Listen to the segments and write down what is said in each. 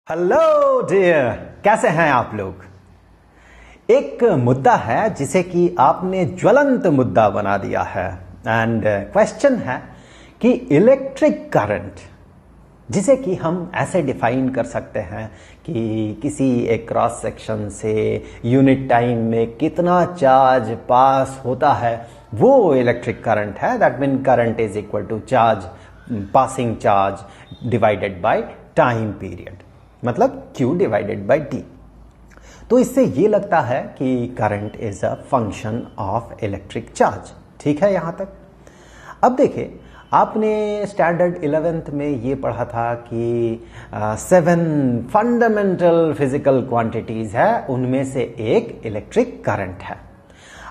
Hello dear, कैसे हैं आप लोग। एक मुद्दा है जिसे कि आपने ज्वलंत मुद्दा बना दिया है एंड क्वेश्चन है कि इलेक्ट्रिक करंट, जिसे कि हम ऐसे डिफाइन कर सकते हैं कि किसी एक क्रॉस सेक्शन से यूनिट टाइम में कितना चार्ज पास होता है, वो इलेक्ट्रिक करंट है। That mean current is equal to charge, passing charge divided by time period, मतलब Q डिवाइडेड बाय T। तो इससे ये लगता है कि current is a function of electric charge. ठीक है यहां तक। अब देखिए, आपने स्टैंडर्ड 11th में ये पढ़ा था कि 7 फंडामेंटल फिजिकल क्वांटिटीज है, उनमें से एक इलेक्ट्रिक करंट है।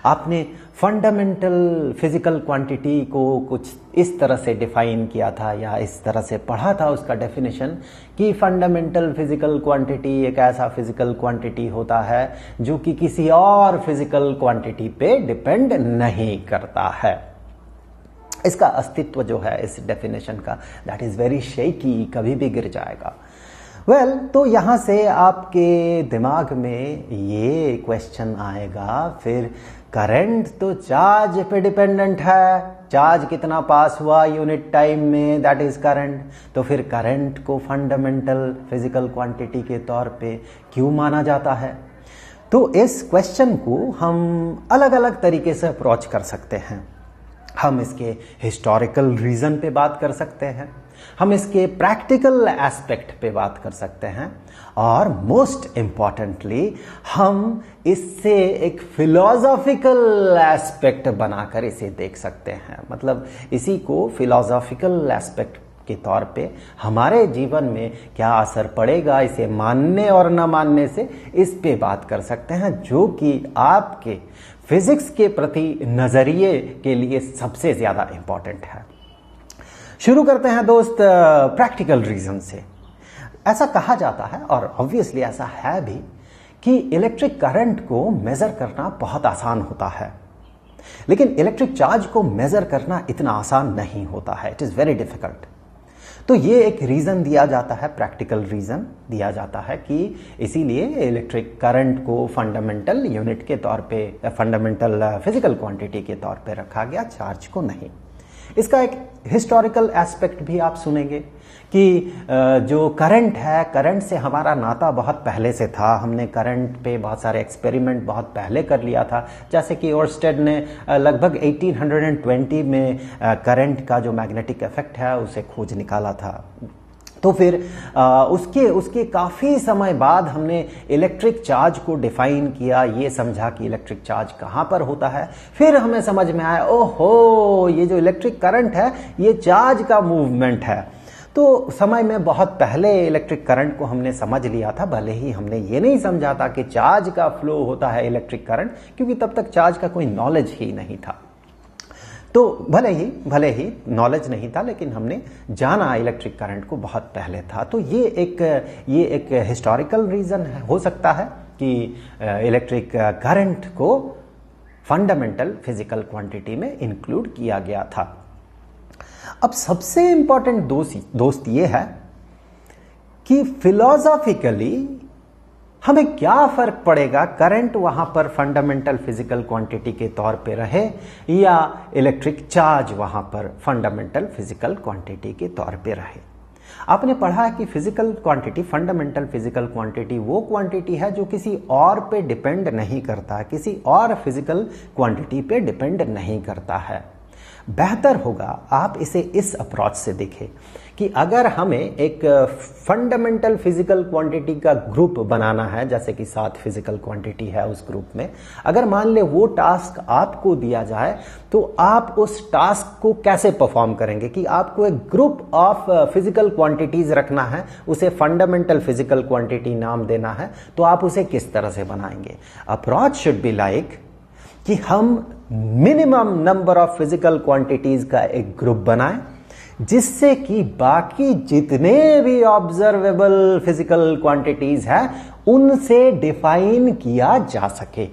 आपने फंडामेंटल फिजिकल क्वांटिटी को कुछ इस तरह से डिफाइन किया था या इस तरह से पढ़ा था उसका डेफिनेशन कि फंडामेंटल फिजिकल क्वांटिटी एक ऐसा फिजिकल क्वांटिटी होता है जो कि किसी और फिजिकल क्वांटिटी पे डिपेंड नहीं करता है। इसका अस्तित्व जो है इस डेफिनेशन का, दैट इज वेरी शेकी, कभी भी गिर जाएगा। तो यहां से आपके दिमाग में ये क्वेश्चन आएगा, फिर करंट तो चार्ज पे डिपेंडेंट है, चार्ज कितना पास हुआ यूनिट टाइम में, दैट इज करंट। तो फिर करंट को फंडामेंटल फिजिकल क्वांटिटी के तौर पे क्यों माना जाता है? तो इस क्वेश्चन को हम अलग अलग तरीके से अप्रोच कर सकते हैं। हम इसके हिस्टोरिकल रीजन पे बात कर सकते हैं, हम इसके प्रैक्टिकल एस्पेक्ट पे बात कर सकते हैं, और मोस्ट इंपॉर्टेंटली हम इससे एक फिलोसॉफिकल एस्पेक्ट बनाकर इसे देख सकते हैं। मतलब इसी को फिलोसॉफिकल एस्पेक्ट के तौर पे हमारे जीवन में क्या असर पड़ेगा इसे मानने और न मानने से, इस पे बात कर सकते हैं, जो कि आपके फिजिक्स के प्रति नजरिए के लिए सबसे ज्यादा इंपॉर्टेंट है। शुरू करते हैं दोस्त प्रैक्टिकल रीजन से। ऐसा कहा जाता है, और ऑब्वियसली ऐसा है भी, कि इलेक्ट्रिक करंट को मेजर करना बहुत आसान होता है, लेकिन इलेक्ट्रिक चार्ज को मेजर करना इतना आसान नहीं होता है। It is very difficult. तो ये एक रीजन दिया जाता है, प्रैक्टिकल रीजन दिया जाता है कि इसीलिए इलेक्ट्रिक करंट को फंडामेंटल यूनिट के तौर पे, फंडामेंटल फिजिकल क्वांटिटी के तौर पे रखा गया, चार्ज को नहीं। इसका एक हिस्टोरिकल एस्पेक्ट भी आप सुनेंगे कि जो करंट है, करंट से हमारा नाता बहुत पहले से था। हमने करंट पे बहुत सारे एक्सपेरिमेंट बहुत पहले कर लिया था, जैसे कि ओर्स्टेड ने लगभग 1820 में करंट का जो मैग्नेटिक इफेक्ट है उसे खोज निकाला था। तो फिर उसके काफ़ी समय बाद हमने इलेक्ट्रिक चार्ज को डिफाइन किया, ये समझा कि इलेक्ट्रिक चार्ज कहाँ पर होता है। फिर हमें समझ में आया, ओहो, ये जो इलेक्ट्रिक करंट है ये चार्ज का मूवमेंट है। तो समय में बहुत पहले इलेक्ट्रिक करंट को हमने समझ लिया था, भले ही हमने ये नहीं समझा था कि चार्ज का फ्लो होता है इलेक्ट्रिक करंट, क्योंकि तब तक चार्ज का कोई नॉलेज ही नहीं था। तो भले ही नॉलेज नहीं था, लेकिन हमने जाना इलेक्ट्रिक करंट को बहुत पहले था। तो ये एक हिस्टोरिकल रीजन हो सकता है कि इलेक्ट्रिक करंट को फंडामेंटल फिजिकल क्वांटिटी में इंक्लूड किया गया था। अब सबसे इंपॉर्टेंट दोस्त ये है कि फिलोसॉफिकली हमें क्या फर्क पड़ेगा, करंट वहां पर फंडामेंटल फिजिकल क्वांटिटी के तौर पे रहे या इलेक्ट्रिक चार्ज वहां पर फंडामेंटल फिजिकल क्वांटिटी के तौर पे रहे। आपने पढ़ा है कि physical quantity, fundamental physical quantity वो क्वांटिटी है जो किसी और पे डिपेंड नहीं करता, किसी और फिजिकल क्वांटिटी पे डिपेंड नहीं करता है। बेहतर होगा आप इसे इस अप्रोच से देखें कि अगर हमें एक फंडामेंटल फिजिकल क्वांटिटी का ग्रुप बनाना है, जैसे कि 7 फिजिकल क्वांटिटी है उस ग्रुप में, अगर मान ले वो टास्क आपको दिया जाए, तो आप उस टास्क को कैसे परफॉर्म करेंगे? कि आपको एक ग्रुप ऑफ फिजिकल क्वांटिटीज रखना है, उसे फंडामेंटल फिजिकल क्वांटिटी नाम देना है, तो आप उसे किस तरह से बनाएंगे? अप्रोच शुड बी लाइक कि हम minimum number of physical quantities का एक ग्रुप बनाएं, जिससे कि बाकी जितने भी ऑब्जर्वेबल फिजिकल क्वांटिटीज हैं उनसे डिफाइन किया जा सके।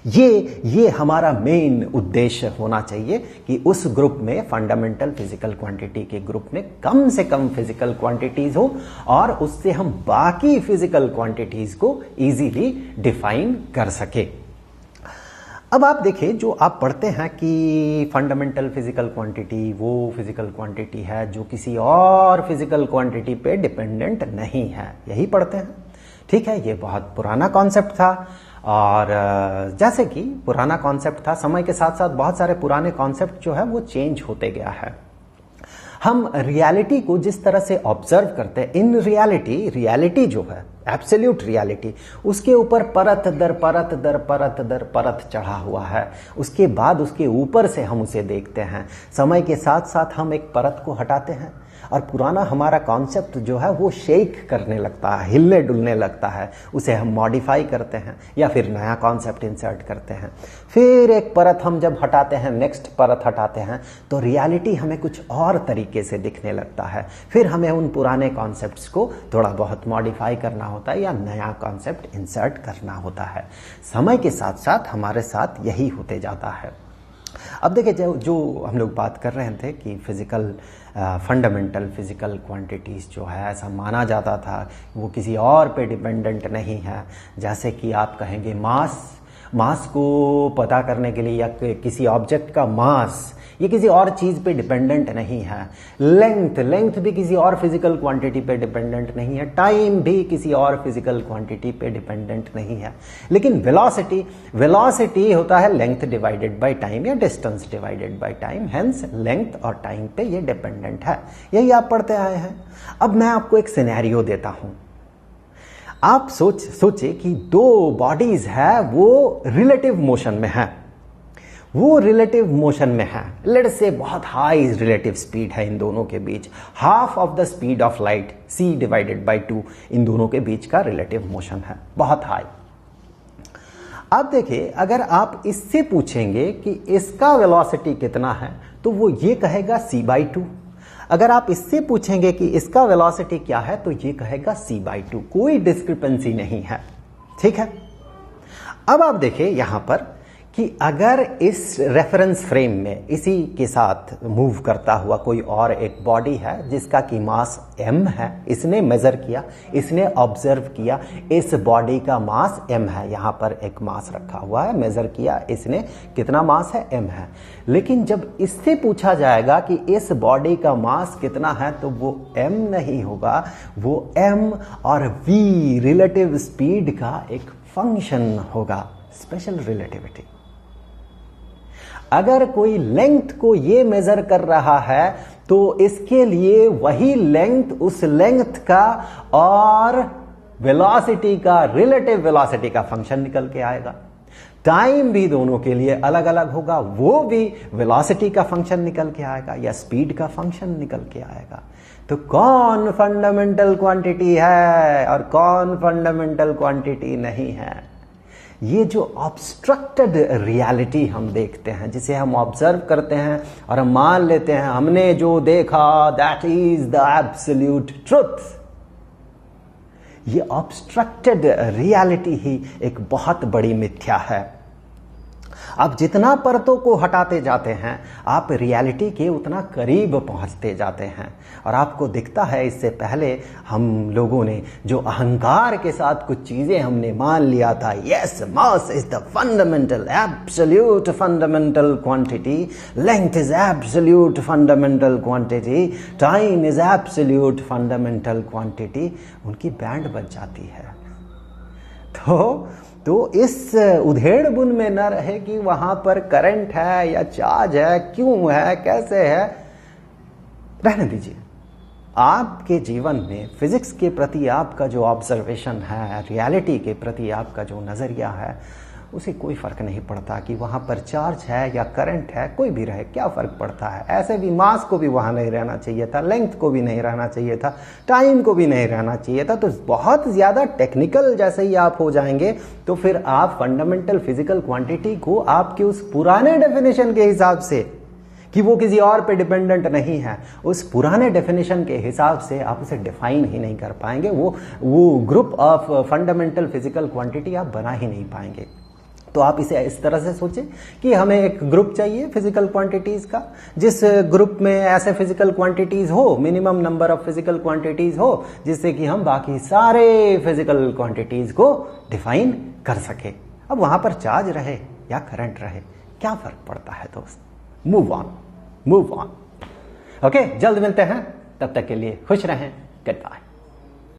ये हमारा मेन उद्देश्य होना चाहिए कि उस ग्रुप में, फंडामेंटल फिजिकल क्वांटिटी के ग्रुप में कम से कम फिजिकल क्वांटिटीज हो और उससे हम बाकी फिजिकल क्वांटिटीज को इजीली डिफाइन कर सके। अब आप देखें, जो आप पढ़ते हैं कि फंडामेंटल फिजिकल क्वांटिटी वो फिजिकल क्वांटिटी है जो किसी और फिजिकल क्वांटिटी पे डिपेंडेंट नहीं है, यही पढ़ते हैं। ठीक है, ये बहुत पुराना कॉन्सेप्ट था और जैसे कि पुराना कॉन्सेप्ट था, समय के साथ साथ बहुत सारे पुराने कॉन्सेप्ट जो है वो चेंज होते गया है। हम रियलिटी को जिस तरह से ऑब्जर्व करते हैं, इन रियलिटी जो है एब्सोल्यूट रियलिटी, उसके ऊपर परत दर परत दर परत दर परत चढ़ा हुआ है। उसके बाद उसके ऊपर से हम उसे देखते हैं। समय के साथ साथ हम एक परत को हटाते हैं और पुराना हमारा कॉन्सेप्ट जो है वो शेक करने लगता है, हिलने डुलने लगता है। उसे हम मॉडिफाई करते हैं या फिर नया कॉन्सेप्ट इंसर्ट करते हैं। फिर एक परत हम जब हटाते हैं, नेक्स्ट परत हटाते हैं, तो रियलिटी हमें कुछ और तरीके से दिखने लगता है। फिर हमें उन पुराने कॉन्सेप्ट्स को थोड़ा बहुत मॉडिफाई करना होता है या नया कॉन्सेप्ट इंसर्ट करना होता है। समय के साथ साथ हमारे साथ यही होते जाता है। अब देखिए, जो हम लोग बात कर रहे थे कि फंडामेंटल फिजिकल क्वांटिटीज़ जो है, ऐसा माना जाता था वो किसी और पे डिपेंडेंट नहीं है। जैसे कि आप कहेंगे मास को पता करने के लिए या किसी ऑब्जेक्ट का मास, ये किसी और चीज़ पे डिपेंडेंट नहीं है। लेंथ भी किसी और फिजिकल क्वांटिटी पे डिपेंडेंट नहीं है। टाइम भी किसी और फिजिकल क्वांटिटी पे डिपेंडेंट नहीं है। लेकिन वेलोसिटी होता है लेंथ डिवाइडेड बाय टाइम या distance divided by time. Hence length और टाइम पे ये डिपेंडेंट है। यही आप पढ़ते आए हैं। अब मैं आपको एक सिनेरियो देता हूं। आप सोचे कि दो बॉडीज है, वो रिलेटिव मोशन में है। लेट्स से बहुत हाई रिलेटिव स्पीड है इन दोनों के बीच, half of the speed of light c divided by 2 इन दोनों के बीच का रिलेटिव मोशन है, बहुत हाई। अब देखिए, अगर आप इससे पूछेंगे कि इसका वेलोसिटी कितना है, तो वो ये कहेगा c/2। अगर आप इससे पूछेंगे कि इसका वेलोसिटी क्या है, तो ये कहेगा c/2। कोई डिस्क्रिपेंसी नहीं है। ठीक है, अब आप देखिए यहां पर कि अगर इस रेफरेंस फ्रेम में इसी के साथ मूव करता हुआ कोई और एक बॉडी है जिसका कि मास m है, इसने मेजर किया, इसने ऑब्जर्व किया, इस बॉडी का मास m है। यहां पर एक मास रखा हुआ है, मेजर किया इसने, कितना मास है, m है। लेकिन जब इससे पूछा जाएगा कि इस बॉडी का मास कितना है, तो वो m नहीं होगा, वो m और v रिलेटिव स्पीड का एक फंक्शन होगा, स्पेशल रिलेटिविटी। अगर कोई लेंथ को ये मेजर कर रहा है, तो इसके लिए वही लेंथ उस लेंथ का और वेलोसिटी का, रिलेटिव वेलोसिटी का फंक्शन निकल के आएगा। टाइम भी दोनों के लिए अलग अलग होगा, वो भी वेलोसिटी का फंक्शन निकल के आएगा या स्पीड का फंक्शन निकल के आएगा। तो कौन फंडामेंटल क्वांटिटी है और कौन फंडामेंटल क्वांटिटी नहीं है? ये जो ऑब्स्ट्रक्टेड रियलिटी हम देखते हैं, जिसे हम ऑब्जर्व करते हैं और हम मान लेते हैं हमने जो देखा that is the absolute truth, ये ऑब्स्ट्रक्टेड रियलिटी ही एक बहुत बड़ी मिथ्या है। आप जितना परतों को हटाते जाते हैं, आप रियलिटी के उतना करीब पहुंचते जाते हैं। और आपको दिखता है, इससे पहले हम लोगों ने जो अहंकार के साथ कुछ चीजें हमने मान लिया था, yes mass is the fundamental absolute fundamental quantity, length is absolute fundamental quantity, time is absolute fundamental quantity, उनकी बैंड बज जाती है। तो इस उधेड़ बुन में न रहे कि वहां पर करंट है या चार्ज है, क्यों है, कैसे है, रहने दीजिए। आपके जीवन में फिजिक्स के प्रति आपका जो ऑब्जर्वेशन है, रियलिटी के प्रति आपका जो नजरिया है, उसे कोई फर्क नहीं पड़ता कि वहां पर चार्ज है या करंट है, कोई भी रहे, क्या फर्क पड़ता है। ऐसे भी मास को भी वहां नहीं रहना चाहिए था, लेंथ को भी नहीं रहना चाहिए था, टाइम को भी नहीं रहना चाहिए था। तो बहुत ज्यादा टेक्निकल जैसे ही आप हो जाएंगे, तो फिर आप फंडामेंटल फिजिकल क्वांटिटी को आपके उस पुराने डेफिनेशन के हिसाब से कि वो किसी और पे डिपेंडेंट नहीं है, उस पुराने डेफिनेशन के हिसाब से आप उसे डिफाइन ही नहीं कर पाएंगे। वो group of fundamental physical quantity आप बना ही नहीं पाएंगे। तो आप इसे इस तरह से सोचें कि हमें एक ग्रुप चाहिए फिजिकल क्वांटिटीज का, जिस ग्रुप में ऐसे फिजिकल क्वांटिटीज हो, minimum number of physical quantities हो, जिससे कि हम बाकी सारे फिजिकल क्वांटिटीज को डिफाइन कर सके। अब वहां पर चार्ज रहे या करंट रहे, क्या फर्क पड़ता है दोस्त? Move on, move on. Okay, जल्द मिलते हैं, तब तक के लिए खुश रहें, गुड बाय।